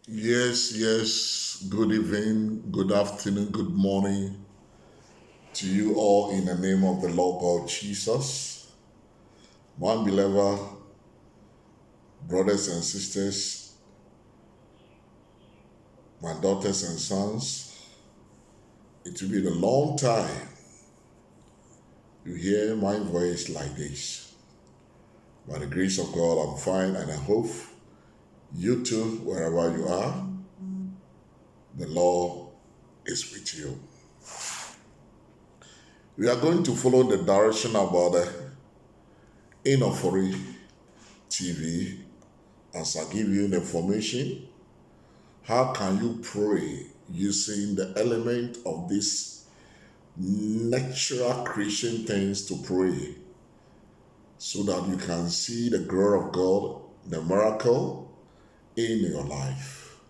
Yes. Good evening, good afternoon, good morning to you all in the name of the Lord God Jesus. My beloved brothers and sisters, my daughters and sons, it will be a long time you hear my voice like this. By the grace of God, I'm fine, and I hope you too, wherever you are, the Lord is with you. We are going to follow the direction about the Ofori TV as I give you the information. How can you pray using the element of these natural creation things to pray so that you can see the glory of God, the miracle in your life?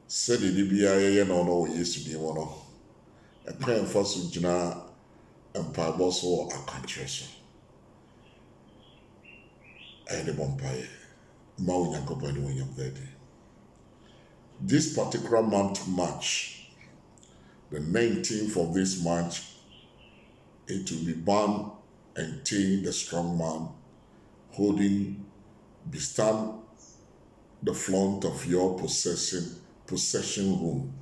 Sɛdeɛ de biara yɛyɛ no ɔno wɔ Yesu din mu no, ɛkwan ɛfa so gyina mpaebɔ so wɔ akwankyerɛ so. Ɛyɛ de bɔ mpaeɛ. Ma Onyankopɔn ne wonyam dadi. This particular month, March, the 19th of this month, it will be born and take the strong man holding, be stand the front of your possession room.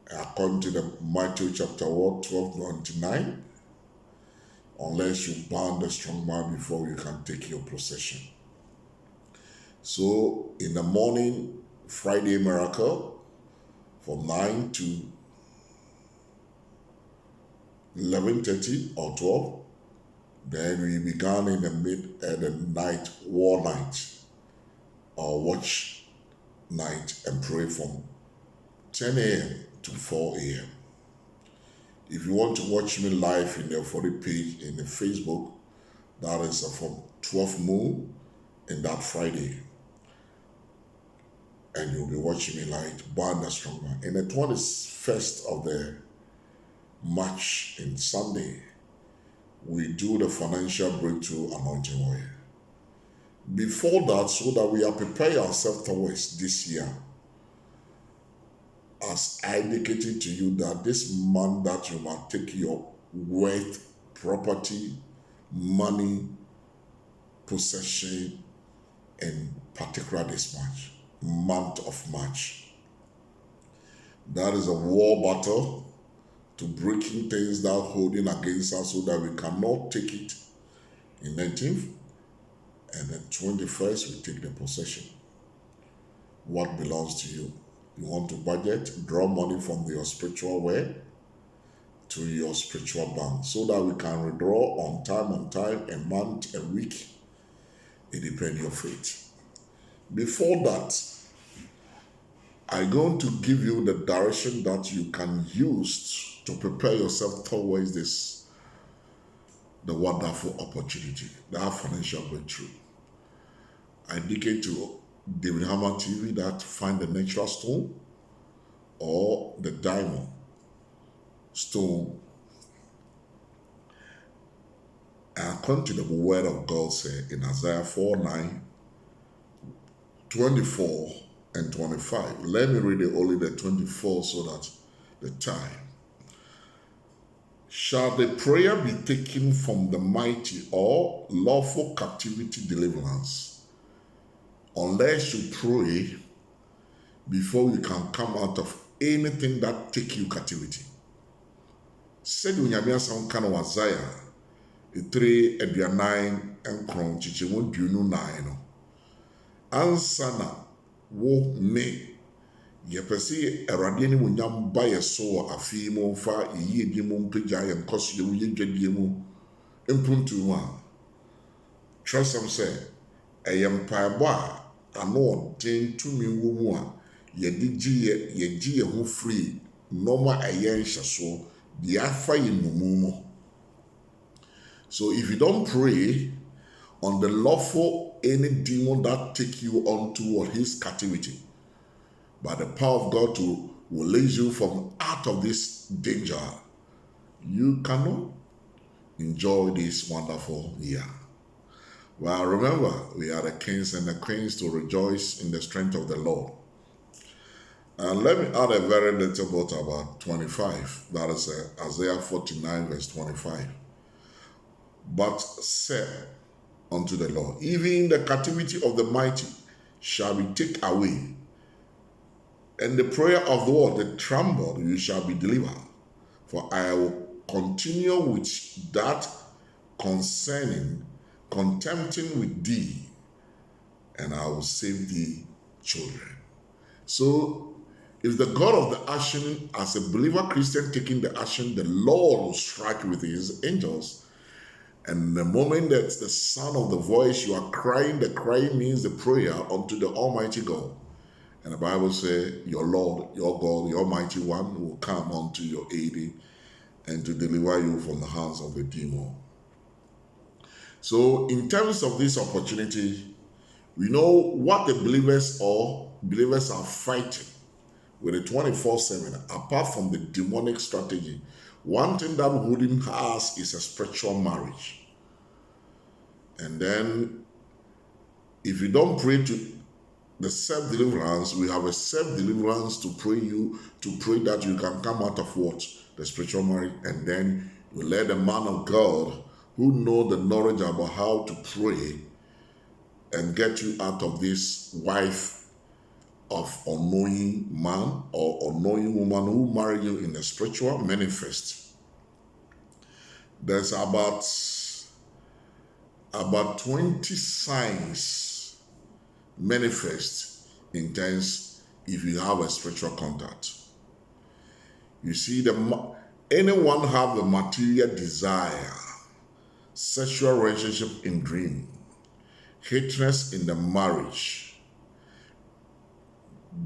According to the Matthew chapter 12:29, unless you ban the strong man before you can take your possession. So in the morning, Friday miracle, from 9 to 11:30 or 12. Then we began in the night, war night, or watch night, and pray from 10 a.m. to 4 a.m. If you want to watch me live in the Ofori page in the Facebook, that is from 12 noon in that Friday. And you'll be watching me live, Band the Strong Man. In the 21st of the March in Sunday, we do the financial breakthrough anointing oil. Before that, so that we are preparing ourselves towards this year, as I indicated to you that this month that you might take your wealth, property, money, possession, in particular this month of March. That is a war battle to breaking things that holding against us so that we cannot take it in 19th, and then 21st we take the possession. What belongs to you? You want to budget, draw money from your spiritual way to your spiritual bank so that we can withdraw on time, a month, a week. It depends on your faith. Before that, I'm going to give you the direction that you can use to prepare yourself towards the wonderful opportunity, that financial breakthrough. I indicate to David Hammer TV that find the natural stone or the diamond stone. And according to the word of God said in Isaiah 4:9, 24 and 25. Let me read only the 24 so that the time. Shall the prayer be taken from the mighty or lawful captivity deliverance? Unless you pray before you can come out of anything that take you captivity. Said Unyamia Sound kind of Isaiah, 3 and 9 and Kron Chichimu Dunu 9. Ansana wo me yɛpɛsɛ Awurade ne wonyam ba yɛ so wɔ afei mu mfa yɛyie mu mpagya yɛ nkɔso yɛ yɛ dwadie mu mpuntu mu a twɛsɛm sɛ ɛyɛ mpaebɔ a ano ɔden tumi wɔ mu a yɛde gye yɛ ho firi nɔɔma ɛyɛ nhyɛsoɔ deɛ afa yɛ nnommum mu. So if you don't pray on the lawful, any demon that take you onto his captivity, by the power of God to release you from out of this danger, you cannot enjoy this wonderful year. Well, remember, we are the kings and the queens to rejoice in the strength of the Lord. And let me add a very little bit about 25. That is Isaiah 49, verse 25. But say unto the Lord, even the captivity of the mighty shall be taken away, and the prayer of the Lord, the trembled, you shall be delivered. For I will continue with that concerning, contempting with thee, and I will save thee children. So, if the God of the action, as a believer Christian taking the action, the Lord will strike with his angels. And the moment that the sound of the voice, you are crying, the crying means the prayer unto the Almighty God. And the Bible says, your Lord, your God, the Almighty One will come unto your aid and to deliver you from the hands of the demon. So in terms of this opportunity, we know what the believers are fighting with the 24/7, apart from the demonic strategy. One thing that holding us is a spiritual marriage. And then if you don't pray to the self-deliverance, we have a self-deliverance to pray that you can come out of what? The spiritual marriage, and then you let the man of God who know the knowledge about how to pray and get you out of this wife of unknowing man or unknowing woman who marry you in the spiritual manifest. There's about 20 signs manifest in terms if you have a spiritual contact. You see, anyone have a material desire, sexual relationship in dream, hatreds in the marriage,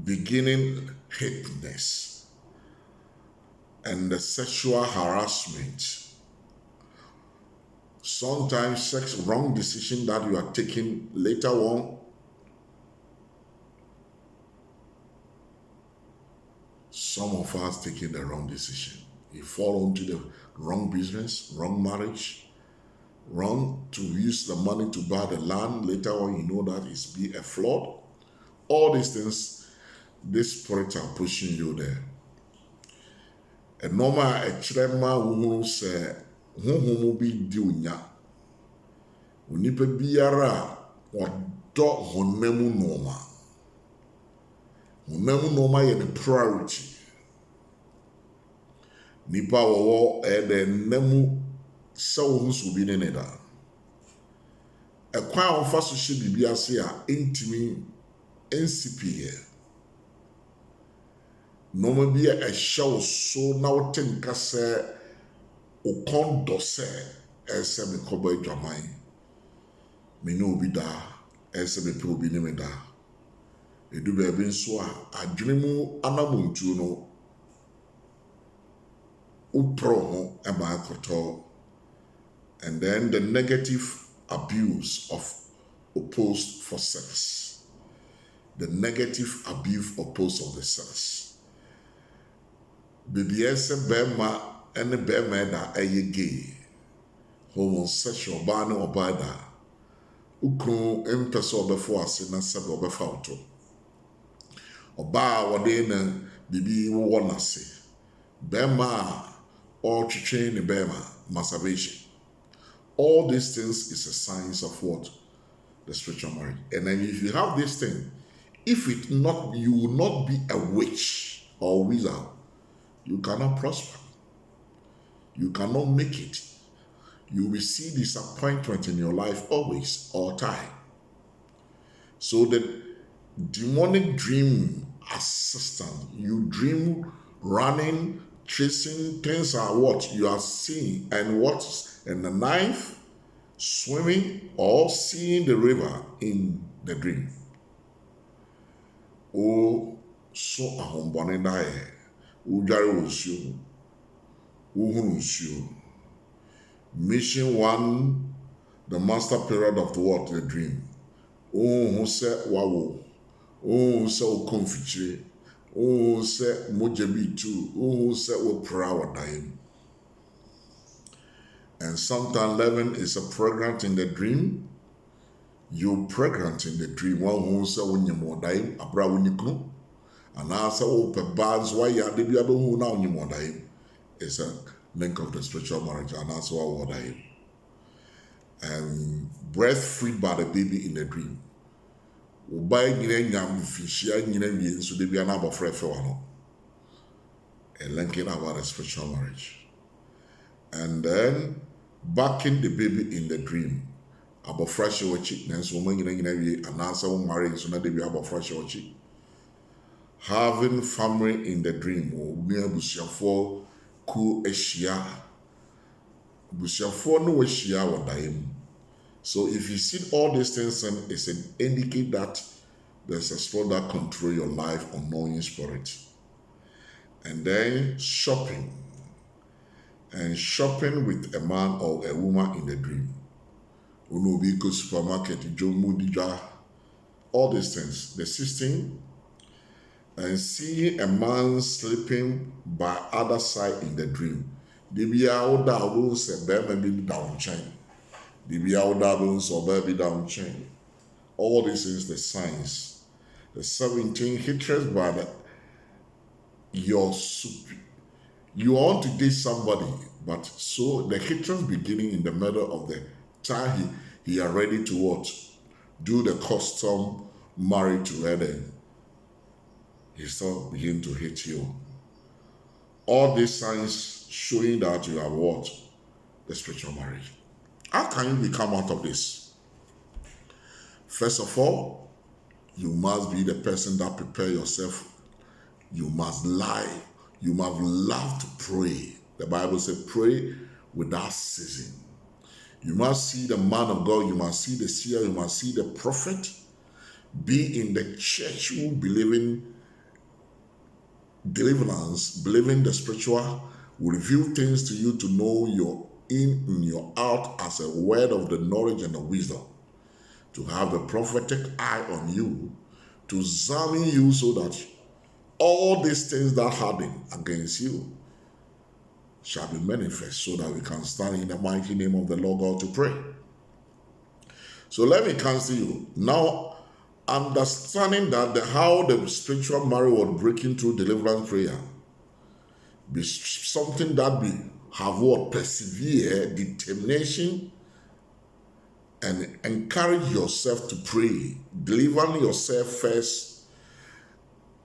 beginning hateness, and the sexual harassment. Sometimes sex, wrong decision that you are taking later on. Some of us taking the wrong decision. You fall into the wrong business, wrong marriage, wrong to use the money to buy the land. Later on, you know that it's be a fraud. All these things, this spirit are pushing you there. And normal a trema who say who be dunya. Unipe biara or dog honemu norma. Honemu norma ye the priority. Nipa wo the nemu so who's be in it. A kwa on faso she bibia se a intimi NCP. No me be a show so now think say o kon do se ese me kobo adwaman me no bi da ese me pro bi ne me da edu ba bi nso a adwene mu anamontu no upro ho e ba akoto. And then the negative abuse of opposed for sex. The negative abuse opposed of the sex. BBS Bema and the Bema that are gay. Homosexual ban or bada. Uku empeso before us in a sub of a photo. Oba wadena bibi wana se. Bema or chichen Bema masturbation. All these things is a signs of what? The spiritual marriage. And then if you have this thing, if it not, you will not be a witch or wizard. You cannot prosper. You cannot make it. You will see disappointment in your life always, all time. So the demonic dream assistant, you dream running, chasing, things are what you are seeing and what. And the knife, swimming, or seeing the river in the dream. Oh, so a hombone dae, ujari usio, uhun usio. Mission 1, the master period of the what? The dream. Oh, who said wawo. Oh, who said confiture. Oh, who said mojabi too. Oh, who said wo prawa daim. And sometimes 11 is a pregnant in the dream. You pregnant in the dream. One who say when you more die, abra when you come, And answer open bands why you are the other who now you want him is a link of the spiritual marriage and answer what him. And breastfeed by the baby in the dream. Buy yam fish, so they be an number for a and linking about the spiritual marriage. And then backing the baby in the dream. About fresh watching, and so many and answer marriage, so that they be about fresh watching. Having family in the dream, or mere Busiafo, ku Eshia. Busiafo no Eshia or Daim. So if you see all these things, and it's an indicate that there's a spirit that control your life, unknowing spirit. And then shopping. And shopping with a man or a woman in the dream. Unobi go supermarket, Jomudija, all these things. The 16, and seeing a man sleeping by other side in the dream. Dibia oda will say baby down chain. Dibia oda will say baby down chain. All this is the signs. The 17, hatred by your super. You want to date somebody, but so the hatred beginning in the middle of the time he are ready to what? Do the custom marriage to her, then he still begin to hate you. All these signs showing that you have what? The spiritual marriage. How can you become out of this? First of all, you must be the person that prepare yourself. You must lie. You must love to pray. The Bible says pray without ceasing. You must see the man of God. You must see the seer. You must see the prophet. Be in the church who believe in deliverance, believing the spiritual, will reveal things to you to know your in and your out as a word of the knowledge and the wisdom. To have the prophetic eye on you, to examine you so that all these things that harden against you shall be manifest, so that we can stand in the mighty name of the Lord God to pray. So let me counsel you. Now, understanding that how the spiritual marriage was breaking through deliverance prayer, be something that we have what? Persevere, determination, and encourage yourself to pray. Deliver yourself first,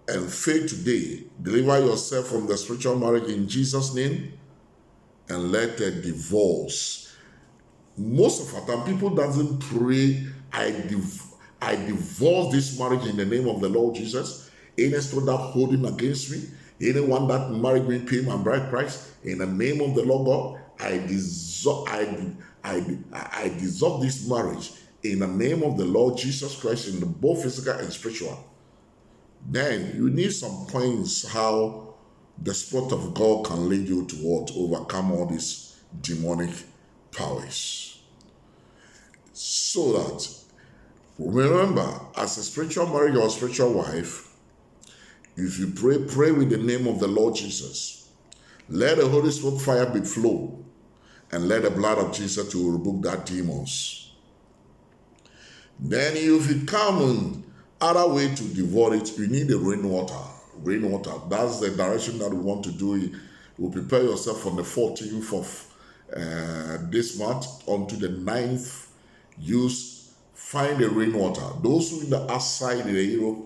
and faith today. Deliver yourself from the spiritual marriage in Jesus' name, and let a divorce. Most of the time, people doesn't pray, I divorce this marriage in the name of the Lord Jesus. Any spirit that holding against me, anyone that married me, pay my bride price, in the name of the Lord God, I dissolve this marriage in the name of the Lord Jesus Christ, in the both physical and spiritual. Then you need some points how the Spirit of God can lead you to overcome all these demonic powers. So that, remember, as a spiritual marriage or spiritual wife, if you pray with the name of the Lord Jesus. Let the Holy Spirit fire be flow, and let the blood of Jesus to rebuke that demons. Then if you come in other way to devour it, you need the rainwater. Rainwater, that's the direction that we want to do it. We'll prepare yourself from the 14th of this month onto the 9th. Find the rainwater. Those who in the outside in the Europe,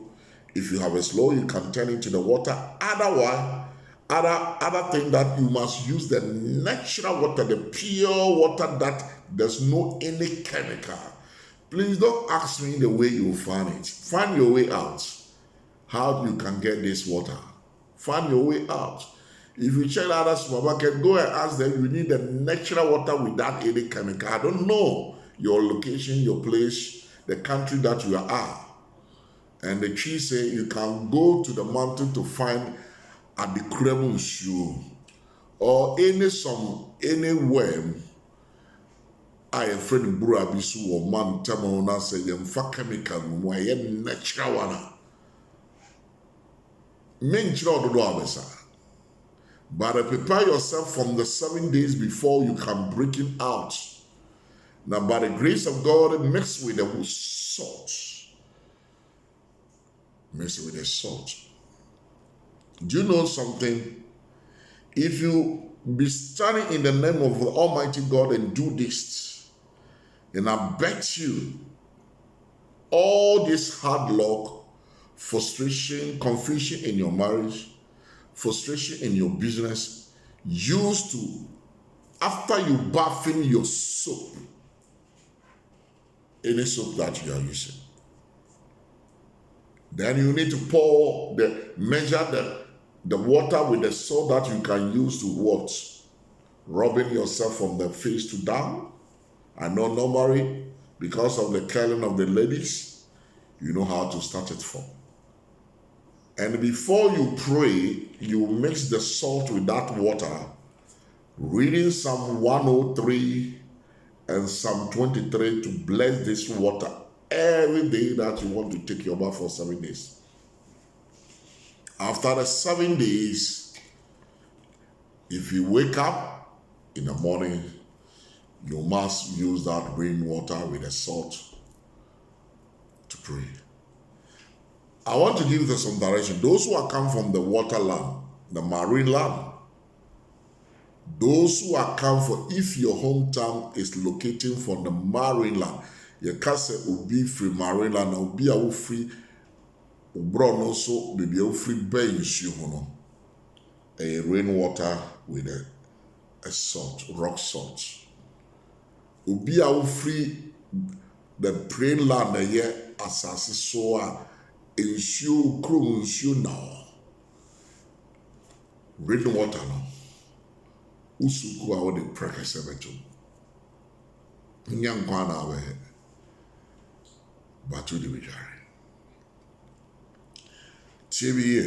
if you have a slow, you can turn into the water. Otherwise, other thing that you must use the natural water, the pure water that there's no any chemical. Please don't ask me the way you find it. Find your way out. How you can get this water. Find your way out. If you check out a supermarket, go and ask them, you need the natural water without any chemical. I don't know your location, your place, the country that you are. And the tree say you can go to the mountain to find at the cremun shoe or anywhere. I am friend Burabisu or man Tamona say yemfa chemical why natural one. But prepare yourself from the 7 days before you can break it out. Now, by the grace of God, mix with the salt. Mix it with the salt. Do you know something? If you be standing in the name of the Almighty God and do this, then I bet you all this hard luck, frustration, confusion in your marriage, frustration in your business, used to, after you bath in your soap, any soap that you are using, then you need to measure the water with the salt that you can use to what? Rubbing yourself from the face to down. I know normally, because of the curling of the ladies, you know how to start it from. And before you pray, you mix the salt with that water, reading Psalm 103 and Psalm 23 to bless this water every day that you want to take your bath for 7 days. After the 7 days, if you wake up in the morning, you must use that rainwater with the salt to pray. I want to give you some direction. Those who are come from the water land, the marine land, those who are come for, if your hometown is located from the marine land, you can say ubi free marine land, ubi a free ubron also baby a free bay in a rainwater with a salt, rock salt. Ubi a free the plain land here asasi so ensure crew ensure now. Rainwater now. Usuku a wode prekese beto. Nyankwa na we batu di bijare. TBA.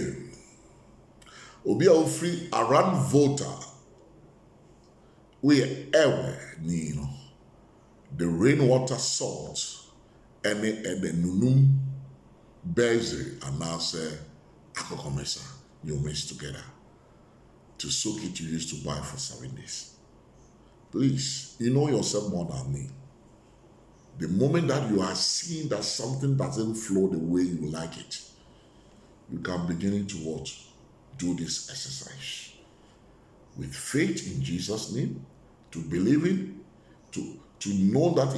Obi a free around voter. We ewe ni no. The rainwater salt and the nunum bezri anase akokomesa you mix together to soak it you used to buy for 7 days. Please, you know yourself more than me. The moment that you are seeing that something doesn't flow the way you like it, you can begin to what? Do this exercise. With faith in Jesus' name, to believe in, to know that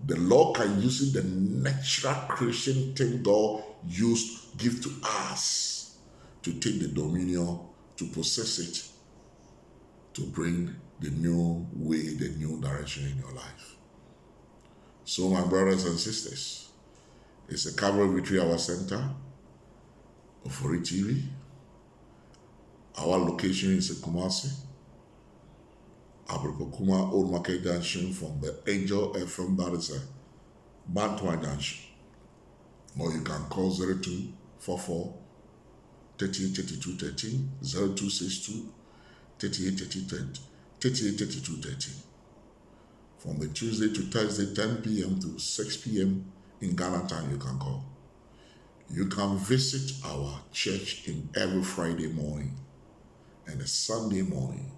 the Lord can use it, the natural creation thing God give to us to take the dominion, to possess it, to bring the new way, the new direction in your life. So my brothers and sisters, it's a Calvary Victory Hour Center, Ofori TV. Our location is in Kumasi, Abrikokuma Old Market Junction from the Angel FM, that is a Bantua Junction. Or you can call 0244 3832 13, 0262 3832 13. From the Tuesday to Thursday, 10 p.m. to 6 p.m. in Ghana time, you can call. You can visit our church in every Friday morning and a Sunday morning.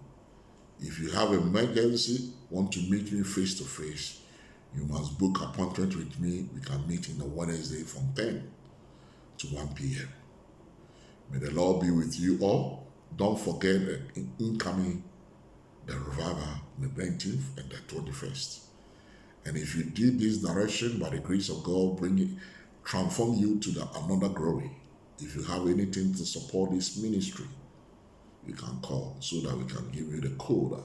If you have an emergency, want to meet me face to face, you must book appointment with me. We can meet in the Wednesday from 10 to 1 p.m. May the Lord be with you all. Don't forget the incoming, the revival, the 19th and the 21st. And if you did this direction, by the grace of God, transform you to another glory. If you have anything to support this ministry, you can call so that we can give you the code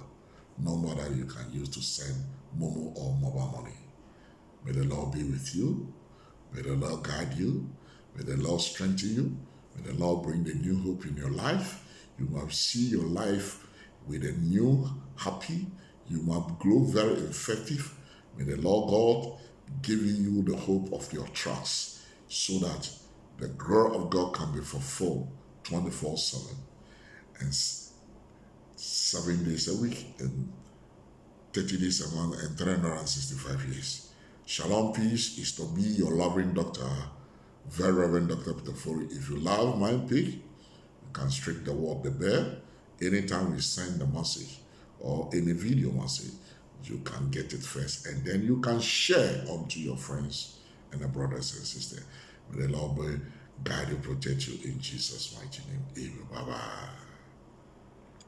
number that you can use to send Momo or mobile money. May the Lord be with you. May the Lord guide you. May the Lord strengthen you. May the Lord bring the new hope in your life. You must see your life with a new happy. You must grow very effective. May the Lord God give you the hope of your trust so that the glory of God can be fulfilled 24/7 and 7 days a week and 30 days a month and 365 years. Shalom, peace is to be your loving doctor, Very Reverend Dr. Tpoic. If you love my pig, you can strike the word the bell. Anytime we send the message or any video message, you can get it first, and then you can share unto your friends and the brothers and sisters. May the Lord guide you, protect you in Jesus' mighty name. Amen. Bye bye.